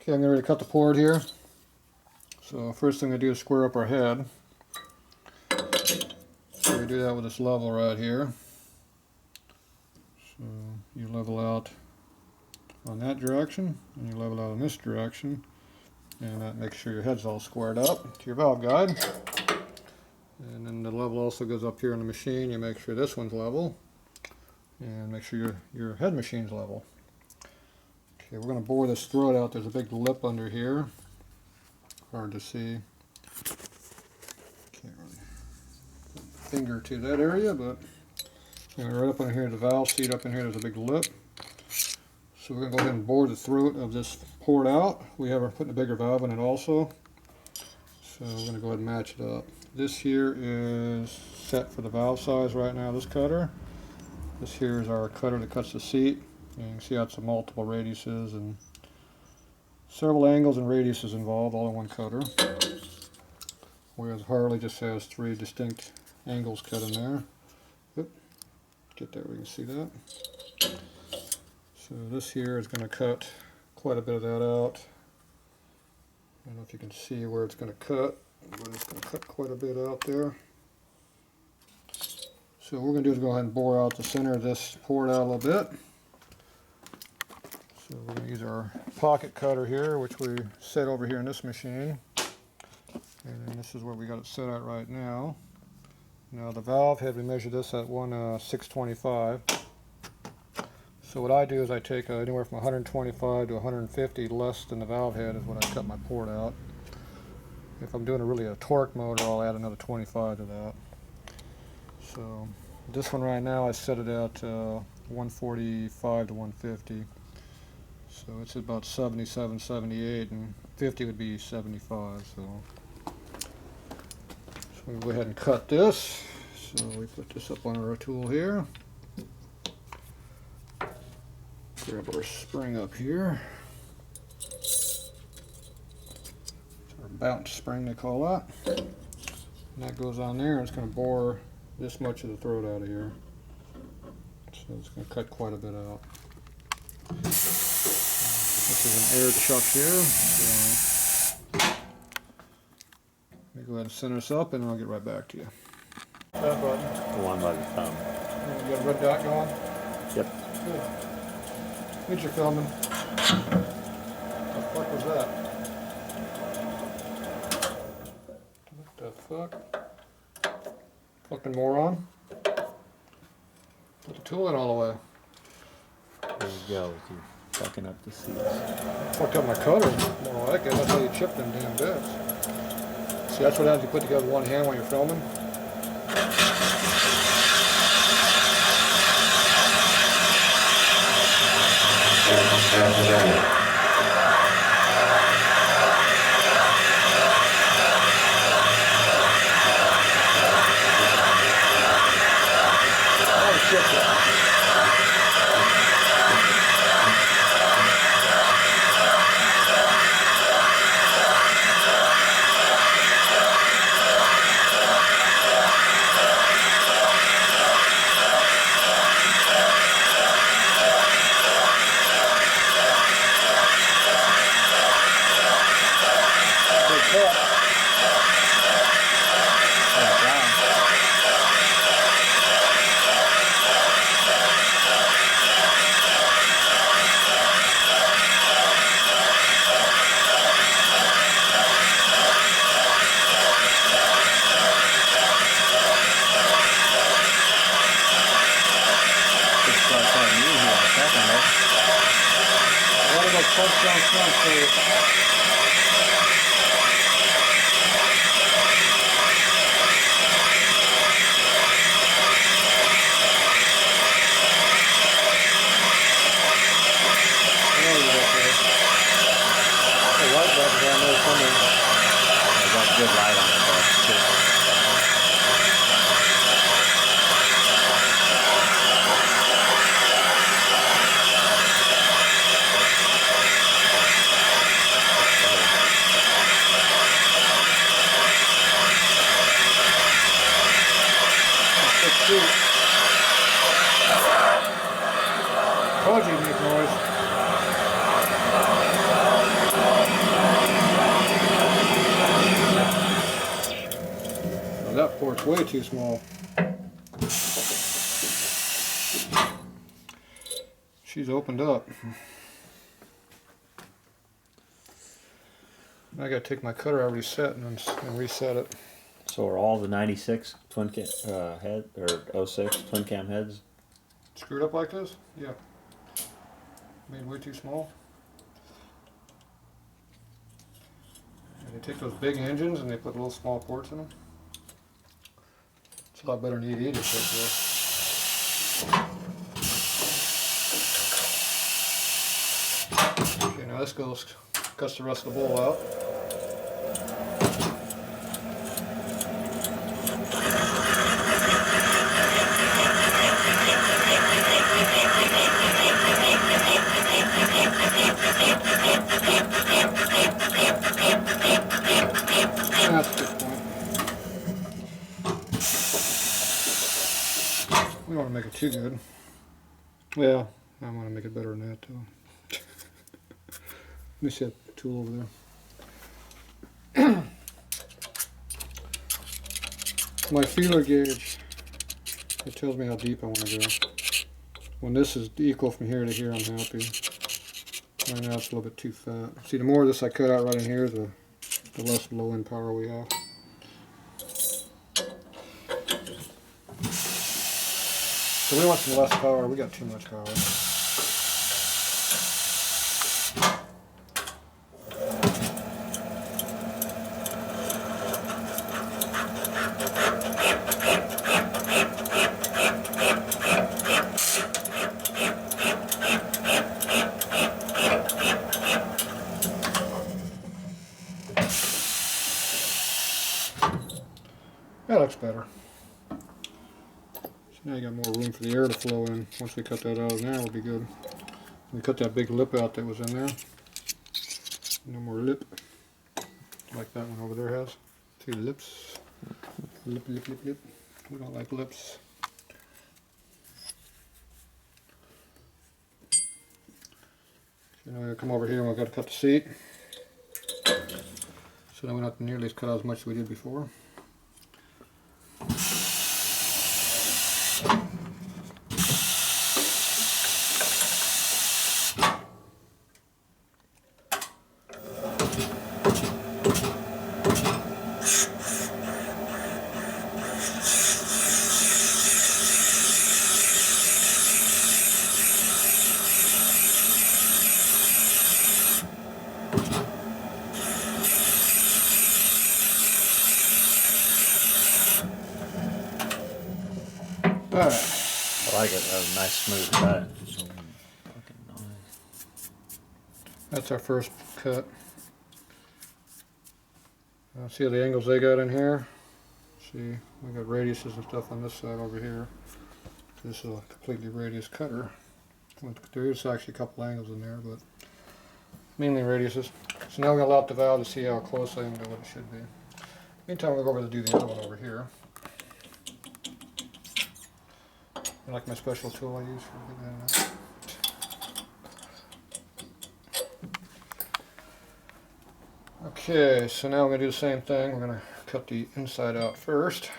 Okay, I'm ready to cut the port here. So first thing I do is square up our head. So we do that with this level right here. So you level out on that direction, and you level out in this direction, and that makes sure your head's all squared up to your valve guide. And then the level also goes up here on the machine. You make sure this one's level, and make sure your head machine's level. Okay, we're going to bore this throat out. There's a big lip under here. Hard to see. Can't really put my finger to that area, but right up in here, the valve seat up in here, there's a big lip. So we're going to go ahead and bore the throat of this port out. We have putting a bigger valve in it also. So we're going to go ahead and match it up. This here is set for the valve size right now, this cutter. This here is our cutter that cuts the seat. And you can see how it's multiple radiuses and several angles and radiuses involved all in one cutter. Whereas Harley just has 3 distinct angles cut in there. Oop, get there, we can see that. So this here is going to cut quite a bit of that out. I don't know if you can see where it's going to cut, but it's going to cut quite a bit out there. So what we're going to do is go ahead and bore out the center of this port out a little bit. So we're going to use our pocket cutter here, which we set over here in this machine. And then this is where we got it set at right now. Now the valve head, we measured this at 1/625. So what I do is I take anywhere from 125 to 150 less than the valve head is when I cut my port out. If I'm doing a torque motor, I'll add another 25 to that. So this one right now I set it at 145 to 150. So it's about 77, 78, and 50 would be 75. So we'll go ahead and cut this. So we put this up on our tool here. Grab our spring up here. It's our bounce spring, they call that. And that goes on there, and it's going to bore this much of the throat out of here. So it's going to cut quite a bit out. This is an air chuck here. So let me go ahead and center this up, and I'll get right back to you. That button. The one by the thumb. You got a red dot going? Yep. Cool. What you filming? What the fuck was that? What the fuck? Fucking moron. Put the tool in all the way. There you go, with you fucking up the seats. Fucked up my cutter. More like it. That's how you chip them damn bits. See, that's what happens you put together one hand when you're filming. Good light on it though, too. Told you to make noise. It's way too small. She's opened up. I gotta take my cutter I already set and reset it. So are all the 96 twin cam head or 06 twin cam heads Screwed up like this? Yeah. Made way too small. And they take those big engines and they put little small ports in them. It's a lot better than the 880 though. Okay, now this cuts the rest of the bowl out. That's a good point. We don't want to make it too good. Well, I want to make it better than that too. Let me see that tool over there. My feeler gauge, it tells me how deep I want to go. When this is equal from here to here, I'm happy. Right now it's a little bit too fat. See, the more of this I cut out right in here, the less low end power we have. So we want some less power. We got too much power. That looks better. So now you got more room for the air to flow in. Once we cut that out of there, it'll be good. We cut that big lip out that was in there. No more lip. Like that one over there has. 2 lips. Lip, lip, lip, lip. We don't like lips. So now we're going to come over here and we've got to cut the seat. So now we don't have to nearly cut out as much as we did before. Alright. I like it. A nice smooth cut. So fucking nice. That's our first cut. See the angles they got in here? See, we got radiuses and stuff on this side over here. This is a completely radius cutter. There is actually a couple angles in there, but mainly radiuses. So now we're going to lock the valve to see how close I am to what it should be. Meantime, we'll go over to do the other one over here. I like my special tool I use for getting that. Okay, so now we're going to do the same thing. We're going to cut the inside out first.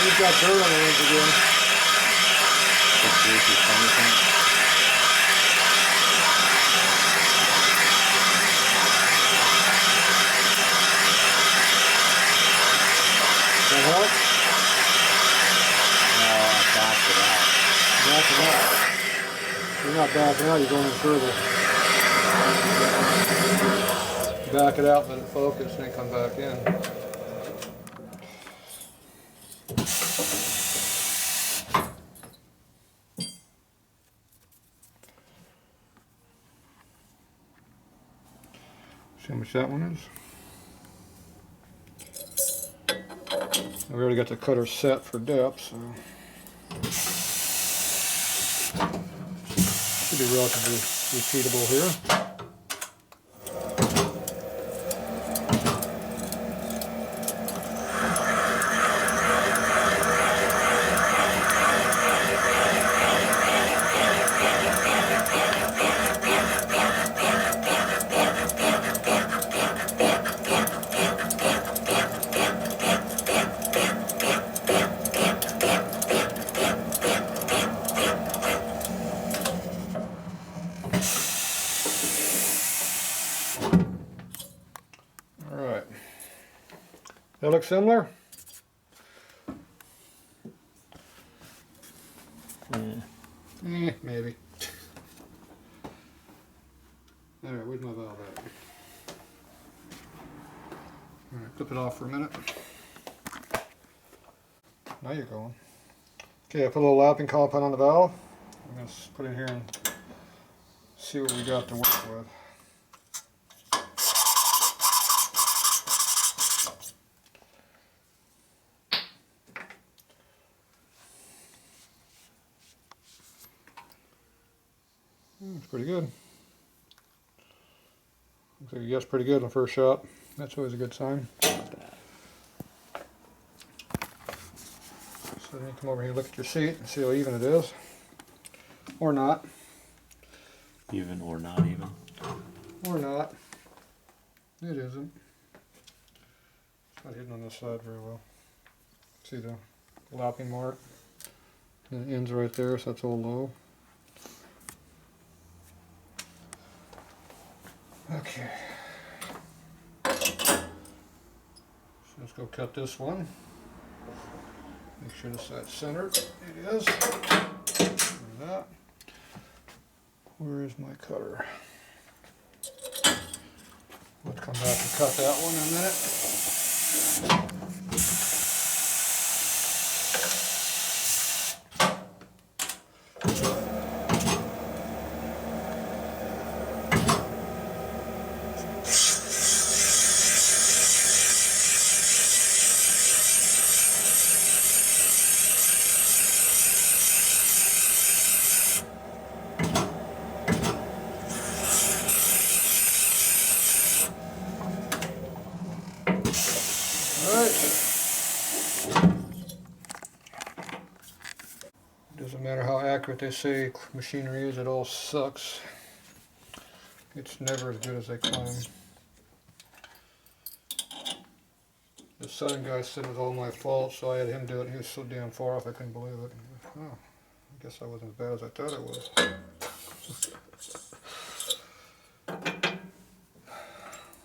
You've got dirt on the ends again. That help? No, I backed it out. Backing out. You're not backing out, you're going in further. Back it out, let it focus, and then come back in. See how much that one is? We already got the cutter set for depth, so should be relatively repeatable here. That look similar? Maybe. Alright, where's my valve at? Alright, flip it off for a minute. Now you're going. Okay, I put a little lapping compound on the valve. I'm going to put it in here and see what we got to work with. It's pretty good. Looks like you guessed pretty good on the first shot. That's always a good sign. So then you come over here and look at your seat and see how even it is. Or not. Even or not even? Or not. It isn't. It's not hitting on this side very well. See the lapping mark? And it ends right there, so that's all low. Okay. So let's go cut this one. Make sure this side's centered. It is. There's that. Where is my cutter? We'll come back and cut that one in a minute. Doesn't matter how accurate they say machinery is, it all sucks. It's never as good as they claim. The southern guy said it was all my fault, so I had him do it, and he was so damn far off I couldn't believe it. Oh, I guess I wasn't as bad as I thought I was.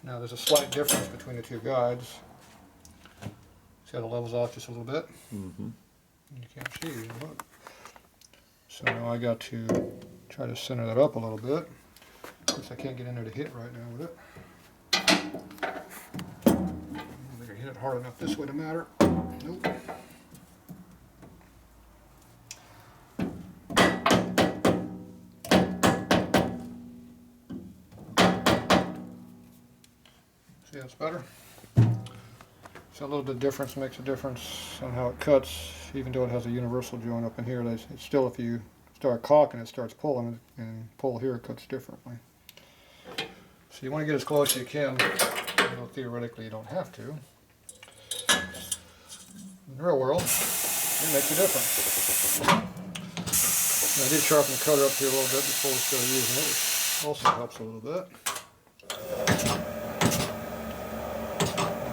Now there's a slight difference between the two guides. See how the level's off just a little bit? Mm-hmm. You can't see, look. So now I got to try to center that up a little bit. Of course I can't get in there to hit right now with it. I don't think I hit it hard enough this way to matter. Nope. See how it's better? So a little bit of difference makes a difference on how it cuts, even though it has a universal joint up in here. It's still, if you start caulking, it starts pulling, and pull here, it cuts differently. So you want to get as close as you can, although theoretically you don't have to. In the real world, it makes a difference. And I did sharpen the cutter up here a little bit before we started using it, which also helps a little bit.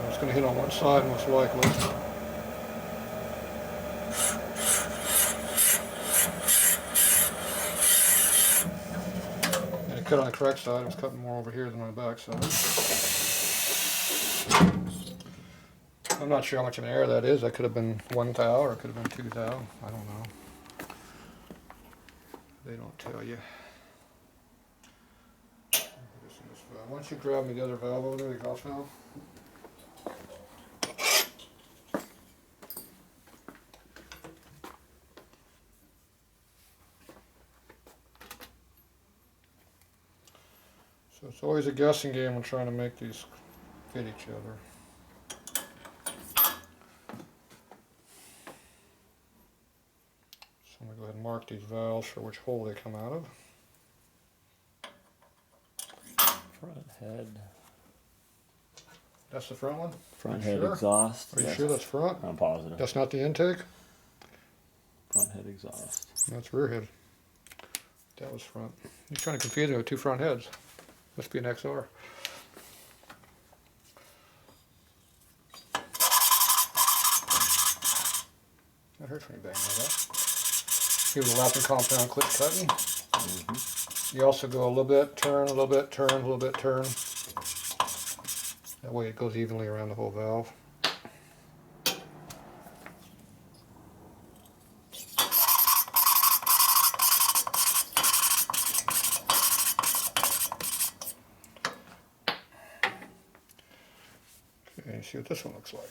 It's going to hit on one side most likely. And it cut on the correct side. It was cutting more over here than on the back side. I'm not sure how much of an error that is. That could have been 1 thou or it could have been 2 thou. I don't know. They don't tell you. Why don't you grab me the other valve over there, the exhaust valve? So it's always a guessing game when trying to make these fit each other. So I'm going to go ahead and mark these valves for which hole they come out of. Front head. That's the front one? Front Are you head sure? exhaust. Are you Yes. sure that's front? I'm positive. That's not the intake? Front head exhaust. That's rear head. That was front. You're trying to confuse me with 2 front heads. Must be an XR. That hurts when you bang like that. Here's a lapping compound clip cutting. You also go a little bit, turn, a little bit, turn, a little bit, turn. That way it goes evenly around the whole valve. Okay, see what this one looks like.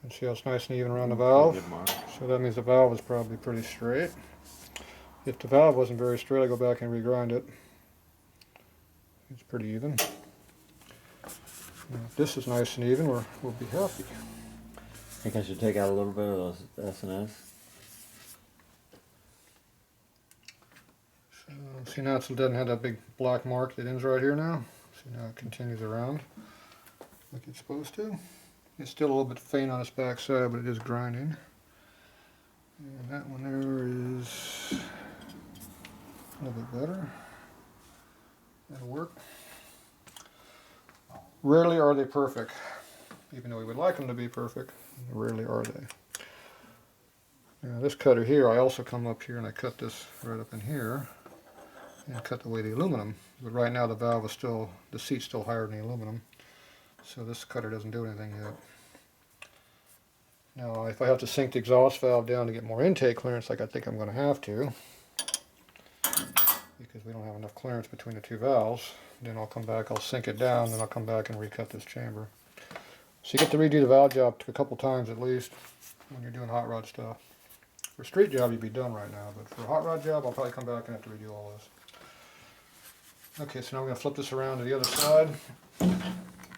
And see how it's nice and even around the valve? Good mark. So that means the valve is probably pretty straight. If the valve wasn't very straight, I go back and regrind it. It's pretty even. And if this is nice and even, we'll be happy. I think I should take out a little bit of those S&S. So, see now it doesn't have that big black mark that ends right here now. See now it continues around like it's supposed to. It's still a little bit faint on its back side, but it is grinding. And that one there is a little bit better. That'll work. Rarely are they perfect, even though we would like them to be perfect. Rarely are they. Now this cutter here, I also come up here and I cut this right up in here and cut away the aluminum. But right now the valve is still, the seat's still higher than the aluminum, so this cutter doesn't do anything yet. Now if I have to sink the exhaust valve down to get more intake clearance, like I think I'm going to have to, because we don't have enough clearance between the 2 valves, then I'll come back, I'll sink it down, then I'll come back and recut this chamber. So you get to redo the valve job a couple times at least when you're doing hot rod stuff. For a street job you'd be done right now, but for a hot rod job I'll probably come back and have to redo all this. Okay, so now I'm going to flip this around to the other side.